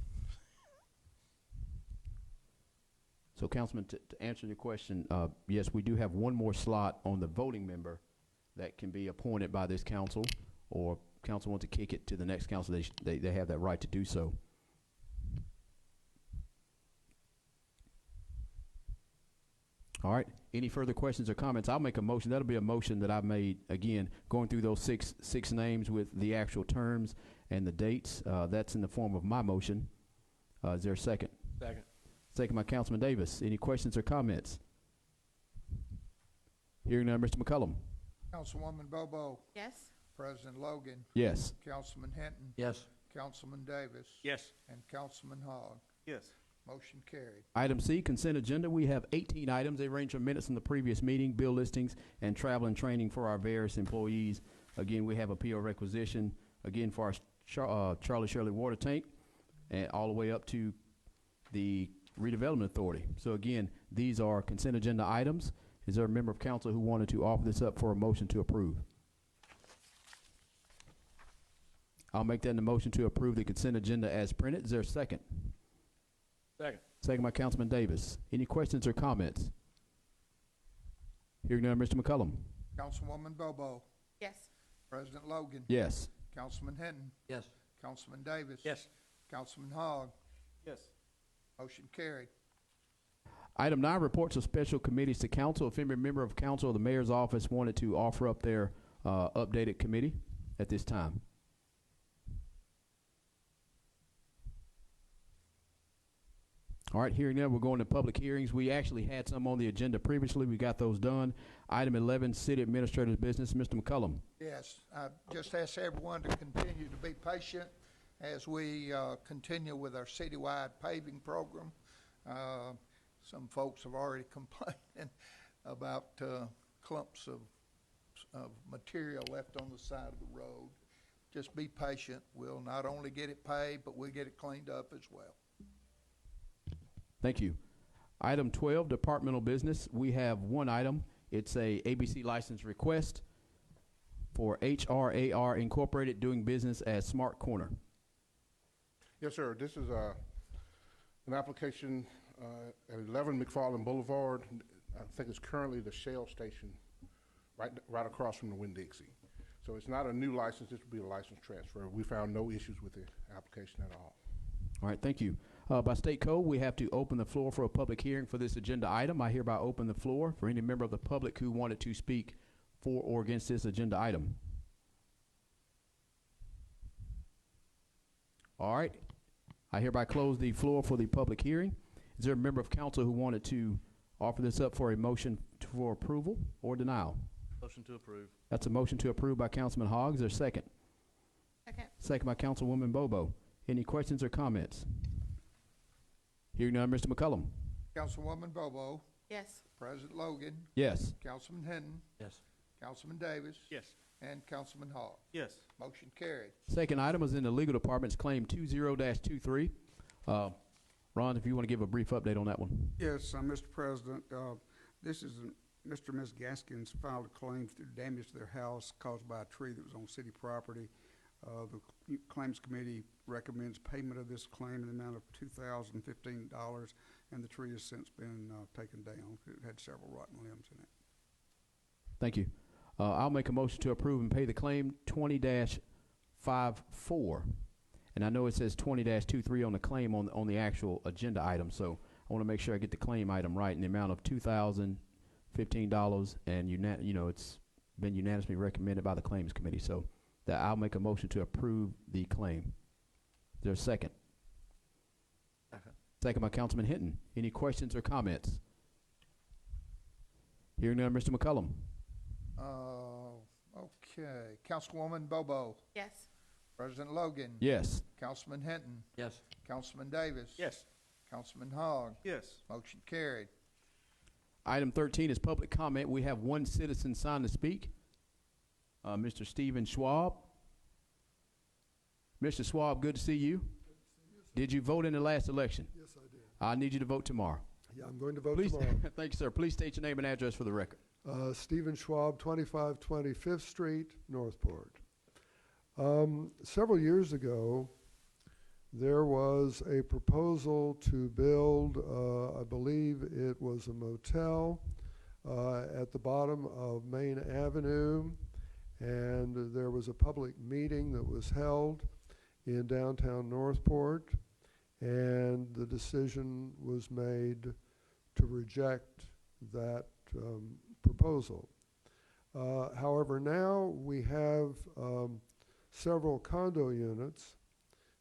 So, Councilman, to answer your question, yes, we do have one more slot on the voting member that can be appointed by this council, or council wants to kick it to the next council. They have that right to do so. All right. Any further questions or comments? I'll make a motion. That'll be a motion that I've made, again, going through those six names with the actual terms and the dates. That's in the form of my motion. Is there a second? Second. Second by Councilman Davis. Any questions or comments? Hearing none, Mr. McCullum. Councilwoman Bobo, Yes. President Logan, Yes. Councilman Hinton, Yes. Councilman Davis. Yes. And Councilman Hogg, Yes. motion carried. Item C, consent agenda. We have 18 items. They range from minutes from the previous meeting, bill listings, and travel and training for our various employees. Again, we have a PO requisition, again, for our Charlie Shirley water tank, and all the way up to the Redevelopment Authority. So again, these are consent agenda items. Is there a member of council who wanted to offer this up for a motion to approve? I'll make that in the motion to approve the consent agenda as printed. Is there a second? Second. Second by Councilman Davis. Any questions or comments? Hearing none, Mr. McCullum. Councilwoman Bobo, Yes. President Logan, Yes. Councilman Hinton, Yes. Councilman Davis. Yes. Councilman Hogg, Yes. motion carried. Item 9, reports of special committees to council. If any member of council or the mayor's office wanted to offer up their updated committee at this time. All right, hearing none, we're going to public hearings. We actually had some on the agenda previously. We got those done. Item 11, city administrator's business. Mr. McCullum. Yes, I just ask everyone to continue to be patient as we continue with our citywide paving program. Some folks have already complained about clumps of material left on the side of the road. Just be patient. We'll not only get it paid, but we'll get it cleaned up as well. Thank you. Item 12, departmental business. We have one item. It's a ABC license request for HRAR Incorporated doing business as Smart Corner. Yes, sir. This is an application at 11 McFarland Boulevard. I think it's currently the Shell station right across from the Winn-Dixie. So it's not a new license. This will be a license transfer. We found no issues with the application at all. All right, thank you. By state code, we have to open the floor for a public hearing for this agenda item. I hereby open the floor for any member of the public who wanted to speak for or against this agenda item. All right. I hereby close the floor for the public hearing. Is there a member of council who wanted to offer this up for a motion for approval or denial? Motion to approve. That's a motion to approve by Councilman Hogg. Is there a second? Second. Second by Councilwoman Bobo. Any questions or comments? Hearing none, Mr. McCullum. Councilwoman Bobo, Yes. President Logan, Yes. Councilman Hinton, Yes. Councilman Davis, Yes. and Councilman Hogg. Yes. Motion carried. Second item is in the legal department's claim 20-23. Ron, if you want to give a brief update on that one. Yes, Mr. President, this is, Mr. and Ms. Gaskins filed a claim through damage to their house caused by a tree that was on city property. The Claims Committee recommends payment of this claim in the amount of $2,015, and the tree has since been taken down. It had several rotten limbs in it. Thank you. I'll make a motion to approve and pay the claim 20-54. And I know it says 20-23 on the claim on the actual agenda item, so I want to make sure I get the claim item right in the amount of $2,015, and it's been unanimously recommended by the Claims Committee. So that I'll make a motion to approve the claim. Is there a second? Second by Councilman Hinton. Any questions or comments? Hearing none, Mr. McCullum. Okay. Councilwoman Bobo, Yes. President Logan. Yes. Councilman Hinton, Yes. Councilman Davis. Yes. Councilman Hogg. Yes. Motion carried. Item 13 is public comment. We have one citizen signed to speak. Mr. Stephen Schwab. Mr. Schwab, good to see you. Did you vote in the last election? Yes, I did. I need you to vote tomorrow. Yeah, I'm going to vote Please, tomorrow. thank you, sir. Please state your name and address for the record. Stephen Schwab, 2520 Fifth Street, Northport. Several years ago, there was a proposal to build, I believe it was a motel at the bottom of Main Avenue, and there was a public meeting that was held in downtown Northport, and the decision was made to reject that proposal. However, now we have several condo units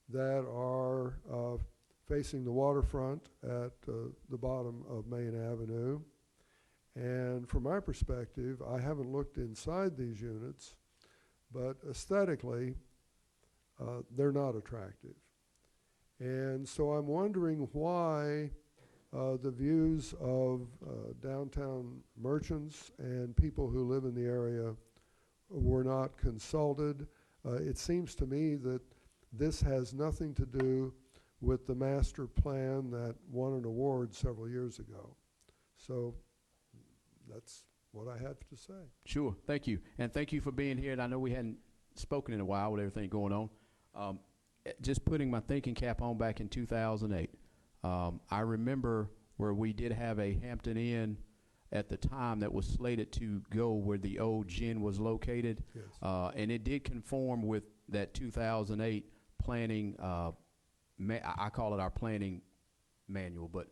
that are facing the waterfront at the bottom of Main Avenue. And from my perspective, I haven't looked inside these units, but aesthetically, they're not attractive. And so I'm wondering why the views of downtown merchants and people who live in the area were not consulted. It seems to me that this has nothing to do with the master plan that won an award several years ago. So that's what I have to say. Sure. Thank you. And thank you for being here. And I know we hadn't spoken in a while with everything going on. Just putting my thinking cap on back in 2008, I remember where we did have a Hampton Inn at the time that was slated to go where the old gin was located. Yes. And it did conform with that 2008 planning, I call it our planning manual, but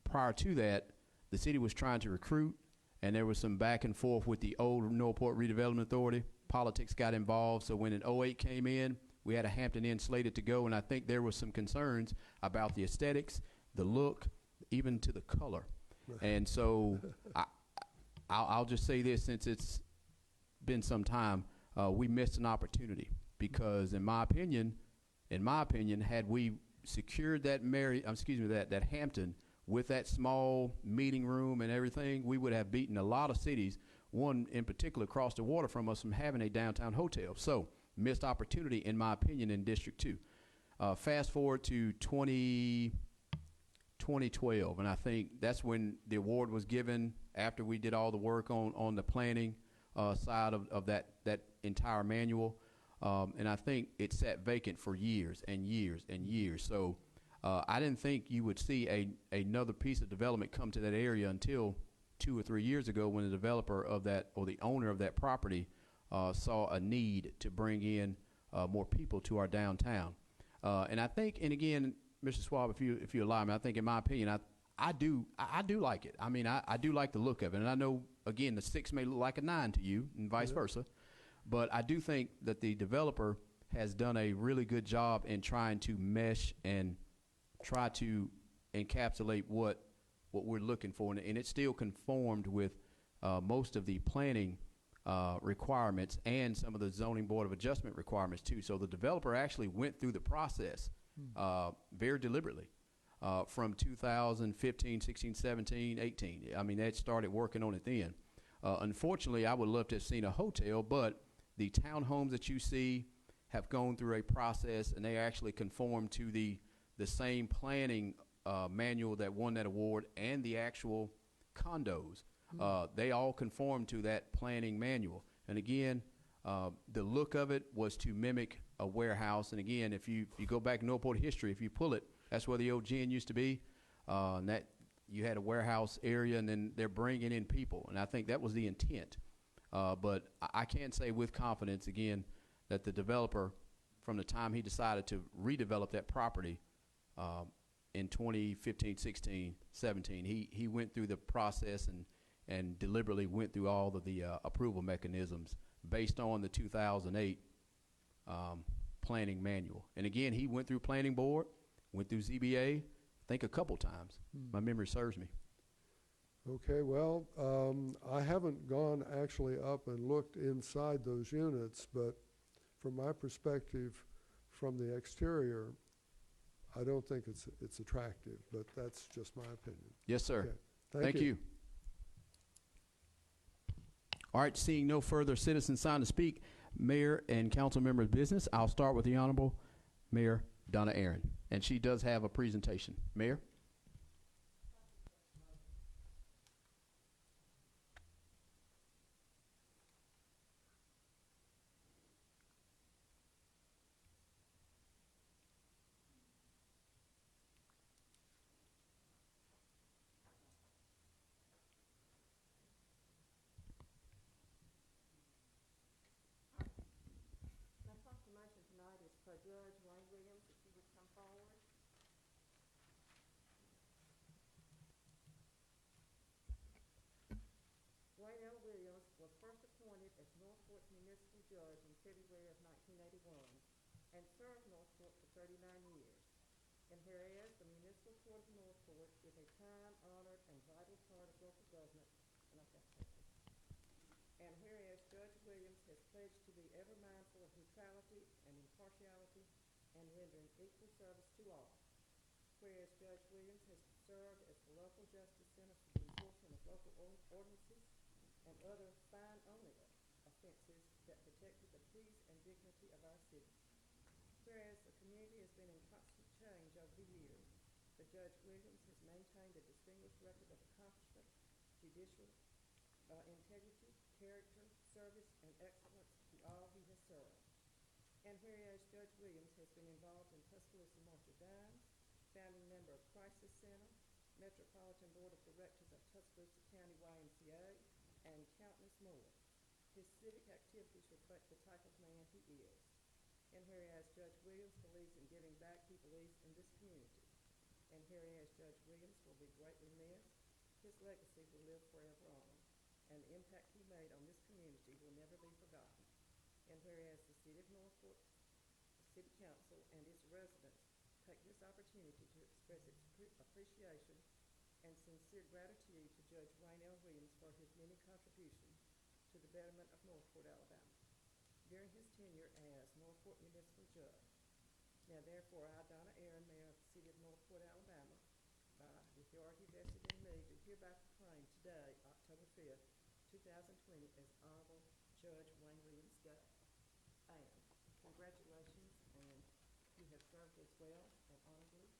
prior to that, the city was trying to recruit, and there was some back and forth with the old Northport Redevelopment Authority. Politics got involved, so when an 08 came in, we had a Hampton Inn slated to go, and I think there was some concerns about the aesthetics, the look, even to the color. And so I'll just say this, since it's been some time, we missed an opportunity because, in my opinion, had we secured that Hampton, with that small meeting room and everything, we would have beaten a lot of cities, one in particular across the water from us, from having a downtown hotel. So, missed opportunity, in my opinion, in District 2. Fast forward to 2012, and I think that's when the award was given after we did all the work on the planning side of that entire manual. And I think it sat vacant for years and years and years. So I didn't think you would see another piece of development come to that area until 2 or 3 years ago, when the developer of that, or the owner of that property, saw a need to bring in more people to our downtown. And I think, and again, Mr. Swab, if you allow me, I think, in my opinion, I do like it. I mean, I do like the look of it. And I know, again, the 6 may look like a 9 to you, and vice versa. But I do think that the developer has done a really good job in trying to mesh and try to encapsulate what we're looking for. And it's still conformed with most of the planning requirements and some of the zoning board of adjustment requirements too. So the developer actually went through the process very deliberately from 2015, 16, 17, 18. I mean, they started working on it then. Unfortunately, I would love to have seen a hotel, but the townhomes that you see have gone through a process, and they actually conform to the same planning manual that won that award, and the actual condos. They all conform to that planning manual. And again, the look of it was to mimic a warehouse. And again, if you go back in Northport history, if you pull it, that's where the old gin used to be. And that you had a warehouse area, and then they're bringing in people. And I think that was the intent. But I can say with confidence, again, that the developer, from the time he decided to redevelop that property in 2015, 16, 17, he went through the process and deliberately went through all of the approval mechanisms based on the 2008 planning manual. And again, he went through planning board, went through ZBA, I think a couple times. My memory serves me. Okay, well, I haven't gone actually up and looked inside those units, but from my perspective, from the exterior, I don't think it's attractive, but that's just my opinion. Yes, sir. Okay. Thank you. All right, seeing no further citizens signed to speak, Mayor and council members' business, I'll start with the Honorable Mayor Donna Aaron, and she does have a presentation. Mayor? My proclamation tonight is for Judge Wayne Williams, if you would come forward. Wayne L. Williams was first appointed as Northport's municipal judge in February of 1981 and served Northport for 39 years. And whereas the Municipal Court of Northport is a time-honored and vital part of local government, and I've got to take this. And whereas Judge Williams has pledged to be ever mindful of neutrality and impartiality and rendering equal service to all. Whereas Judge Williams has served as the local justice center for the enforcement of local ordinances and other fine-only offenses that protected the peace and dignity of our city. Whereas the community has been in constant change over the years, the Judge Williams has maintained a distinguished record of accomplishment, judicial integrity, character, service, and excellence to all he has served. And whereas Judge Williams has been involved in Tuscaloosa March of Dimes, founding member of Crisis Center, Metropolitan Board of Directors of Tuscaloosa County YMCA, and countless more. His civic activities reflect the type of man he is. And whereas Judge Williams believes in giving back, he believes in this community. And whereas Judge Williams will be greatly missed, his legacy will live forever on. And the impact he made on this community will never be forgotten. And whereas the City of Northport, the City Council, and its residents take this opportunity to express its appreciation and sincere gratitude to Judge Wayne L. Williams for his many contributions to the betterment of Northport, Alabama, during his tenure as Northport Municipal Judge. Now therefore, I, Donna Aaron, Mayor of the City of Northport, Alabama, with authority vested in me, do hereby proclaim today, October 5th, 2020, as Honorable Judge Wayne Williams Gay. And congratulations, and you have served us well and honorably.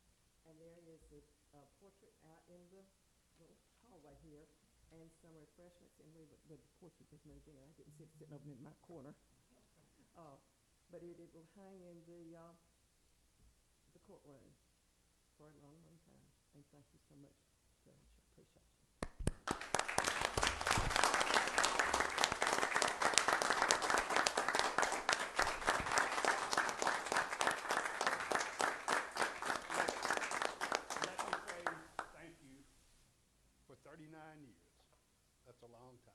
And there is a portrait out in the little hallway here, and some refreshments, and the portrait was moved in. I didn't see it sitting over in my corner. But it will hang in the courtroom for a long, long time. And thank you so much, Judge. I appreciate you. Let me say thank you for 39 years. That's a long time.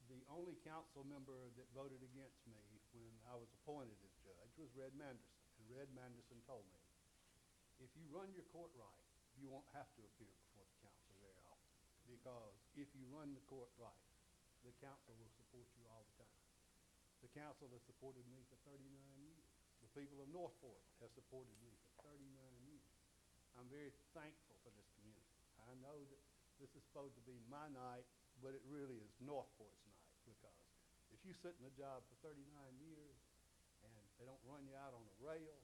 The only council member that voted against me when I was appointed as judge was Red Manderson. And Red Manderson told me, if you run your court right, you won't have to appear before the council very often. Because if you run the court right, the council will support you all the time. The council has supported me for 39 years. The people of Northport have supported me for 39 years. I'm very thankful for this community. I know that this is supposed to be my night, but it really is Northport's night, because if you sit in a job for 39 years and they don't run you out on a rail,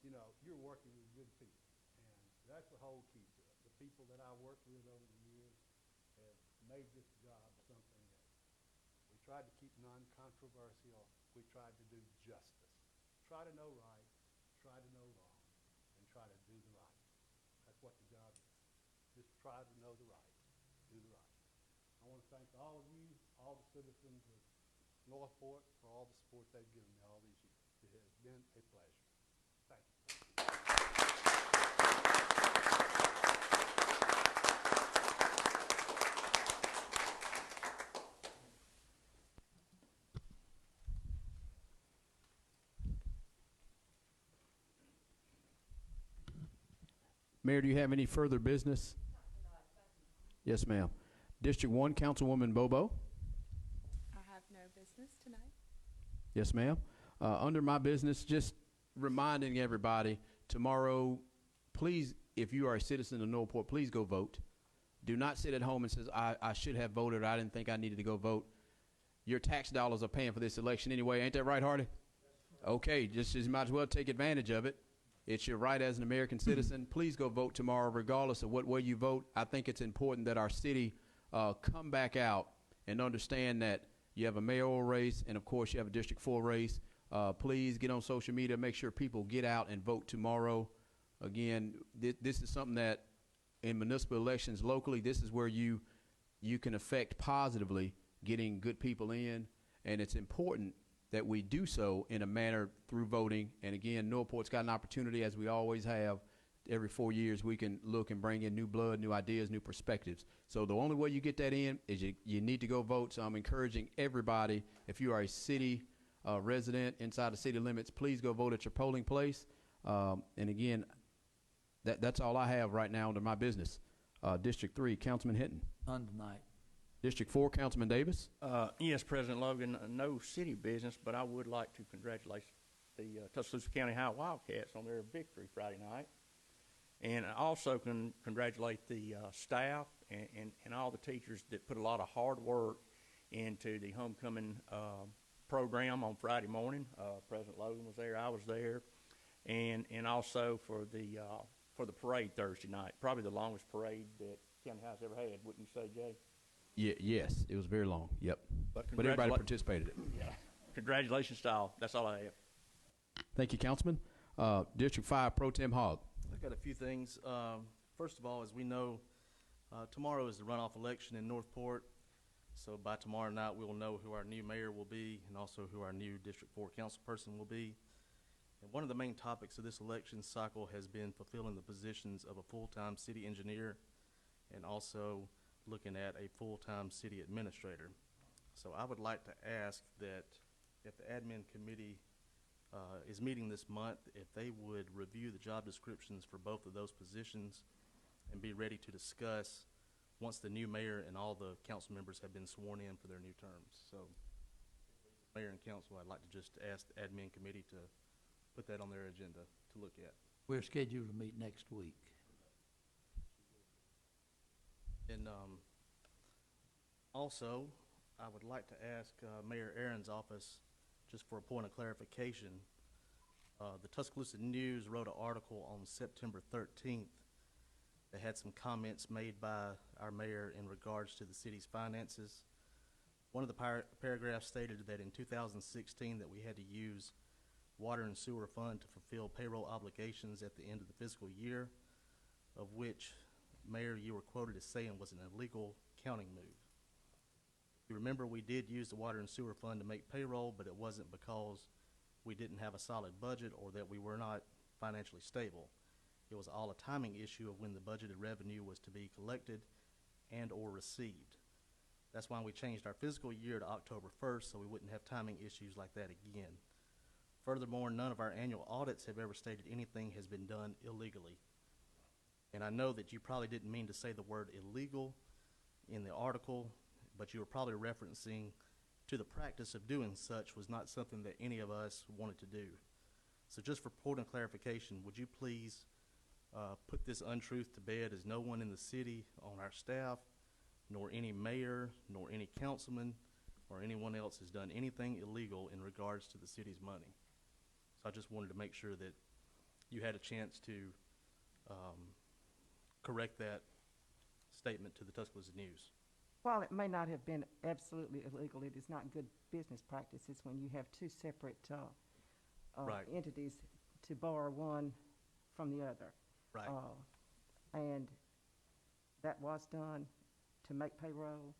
you know, you're working with good people. And that's the whole key to it. The people that I worked with over the years have made this job something that we tried to keep non-controversial. We tried to do justice. Try to know right, try to know wrong, and try to do the right. That's what the job is. Just try to know the right, do the right. I want to thank all of you, all the citizens of Northport, for all the support they've given me all these years. It has been a pleasure. Thank you. Mayor, do you have any further business? Yes, ma'am. District 1, Councilwoman Bobo. I have no business tonight. Yes, ma'am. Under my business, just reminding everybody, tomorrow, please, if you are a citizen of Northport, please go vote. Do not sit at home and say, I should have voted, or I didn't think I needed to go vote. Your tax dollars are paying for this election anyway. Ain't that right, Hardy? Okay, just as might as well take advantage of it. It's your right as an American citizen. Please go vote tomorrow, regardless of what way you vote. I think it's important that our city come back out and understand that you have a mayoral race, and of course you have a District 4 race. Please get on social media, make sure people get out and vote tomorrow. Again, this is something that in municipal elections locally, this is where you can affect positively getting good people in, and it's important that we do so in a manner through voting. And again, Northport's got an opportunity, as we always have. Every 4 years, we can look and bring in new blood, new ideas, new perspectives. So the only way you get that in is you need to go vote. So I'm encouraging everybody, if you are a city resident inside the city limits, please go vote at your polling place. And again, that's all I have right now under my business. District 3, Councilman Hinton. None tonight. District 4, Councilman Davis. Yes, President Logan, no city business, but I would like to congratulate the Tuscaloosa County High Wildcats on their victory Friday night. And I also can congratulate the staff and all the teachers that put a lot of hard work into the homecoming program on Friday morning. President Logan was there, I was there, and also for the parade Thursday night. Probably the longest parade that County High's ever had, wouldn't you say, Jay? Yes, it was very long. Yep. But everybody participated in it. Yeah. Congratulations to all. That's all I have. Thank you, Councilman. District 5, Pro Tem Hogg. I got a few things. First of all, as we know, tomorrow is the runoff election in Northport. So by tomorrow night, we will know who our new mayor will be and also who our new District 4 councilperson will be. And one of the main topics of this election cycle has been fulfilling the positions of a full-time city engineer and also looking at a full-time city administrator. So I would like to ask that if the admin committee is meeting this month, if they would review the job descriptions for both of those positions and be ready to discuss once the new mayor and all the council members have been sworn in for their new terms. So, mayor and council, I'd like to just ask the admin committee to put that on their agenda to look at. We're scheduled to meet next week. And also, I would like to ask Mayor Aaron's office, just for a point of clarification, the Tuscaloosa News wrote an article on September 13th that had some comments made by our mayor in regards to the city's finances. One of the paragraphs stated that in 2016 that we had to use water and sewer fund to fulfill payroll obligations at the end of the fiscal year, of which, Mayor, you were quoted as saying was an illegal counting move. You remember we did use the water and sewer fund to make payroll, but it wasn't because we didn't have a solid budget or that we were not financially stable. It was all a timing issue of when the budgeted revenue was to be collected and or received. That's why we changed our fiscal year to October 1st, so we wouldn't have timing issues like that again. Furthermore, none of our annual audits have ever stated anything has been done illegally. And I know that you probably didn't mean to say the word illegal in the article, but you were probably referencing to the practice of doing such was not something that any of us wanted to do. So just for point of clarification, would you please put this untruth to bed, as no one in the city on our staff, nor any mayor, nor any councilman, or anyone else has done anything illegal in regards to the city's money. So I just wanted to make sure that you had a chance to correct that statement to the Tuscaloosa News. While it may not have been absolutely illegal, it is not good business practices when you have two separate Right. entities to borrow one from the other. Right. And that was done to make payroll.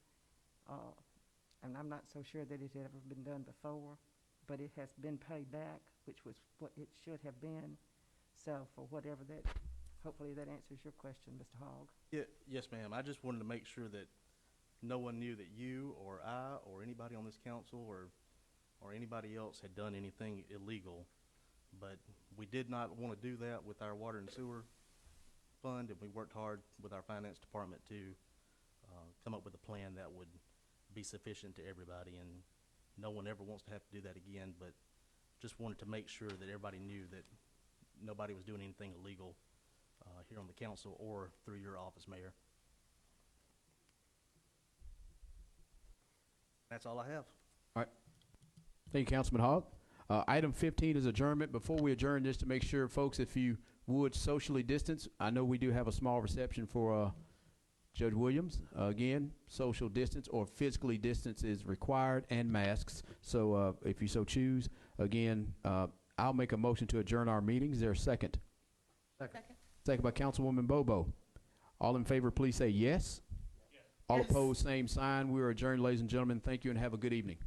And I'm not so sure that it had ever been done before, but it has been paid back, which was what it should have been. So for whatever that, hopefully that answers your question, Mr. Hogg. Yeah, yes, ma'am. I just wanted to make sure that no one knew that you or I or anybody on this council or anybody else had done anything illegal. But we did not want to do that with our water and sewer fund, and we worked hard with our finance department to come up with a plan that would be sufficient to everybody, and no one ever wants to have to do that again, but just wanted to make sure that everybody knew that nobody was doing anything illegal here on the council or through your office, Mayor. That's all I have. All right. Thank you, Councilman Hogg. Item 15 is adjournment. Before we adjourn, just to make sure, folks, if you would socially distance, I know we do have a small reception for Judge Williams. Again, social distance or physically distance is required, and masks. So if you so choose, again, I'll make a motion to adjourn our meeting. Is there a second? Second. Second by Councilwoman Bobo. All in favor, please say yes. All opposed, same sign. We are adjourned, ladies and gentlemen. Thank you and have a good evening.